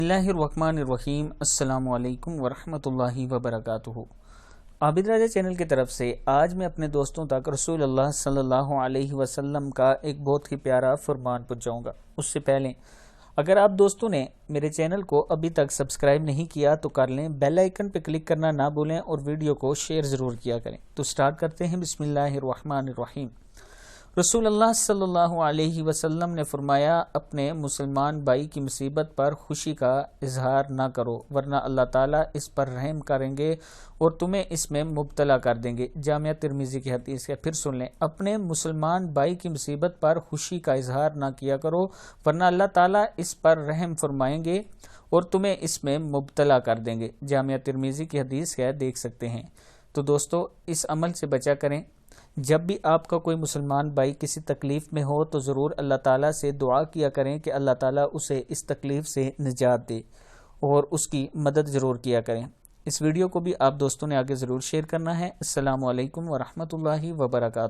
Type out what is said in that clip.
बिस्मिल्लाहिर्रहमानिर्रहीम। अस्सलाम वालेकुम वरहमतुल्लाहि वबरकातुहू। आबिद राजा चैनल की तरफ से आज मैं अपने दोस्तों तक रसूल अल्लाह सल्लल्लाहु अलैहि वसल्लम का एक बहुत ही प्यारा फरमान पहुंचाऊंगा। उससे पहले अगर आप दोस्तों ने मेरे चैनल को अभी तक सब्सक्राइब नहीं किया तो कर लें, बेल आइकन पर क्लिक करना ना भूलें और वीडियो को शेयर ज़रूर किया करें। तो स्टार्ट करते हैं। बिस्मिल्लाहिर्रहमानिर्रहीम। रसूल अल्लाह सल्लल्लाहु अलैहि वसल्लम ने फरमाया, अपने मुसलमान भाई की मुसीबत पर खुशी का इजहार ना करो, वरना अल्लाह ताला इस पर रहम करेंगे और तुम्हें इसमें मुब्तला कर देंगे। जामिया तिरमिज़ी की हदीस है। फिर सुन लें, अपने मुसलमान भाई की मुसीबत पर खुशी का इजहार ना किया करो, वरना अल्लाह ताला इस पर रहम फरमाएंगे और तुम्हें इसमें मुब्तला कर देंगे। जामिया तिरमिज़ी की हदीस है, देख सकते हैं। तो दोस्तों, इस अमल से बचा करें। जब भी आपका कोई मुसलमान भाई किसी तकलीफ़ में हो तो ज़रूर अल्लाह ताला से दुआ किया करें कि अल्लाह ताला उसे इस तकलीफ़ से निजात दे और उसकी मदद ज़रूर किया करें। इस वीडियो को भी आप दोस्तों ने आगे ज़रूर शेयर करना है। अस्सलामु अलैकुम वरहमतुल्लाहि वबरकातुहू।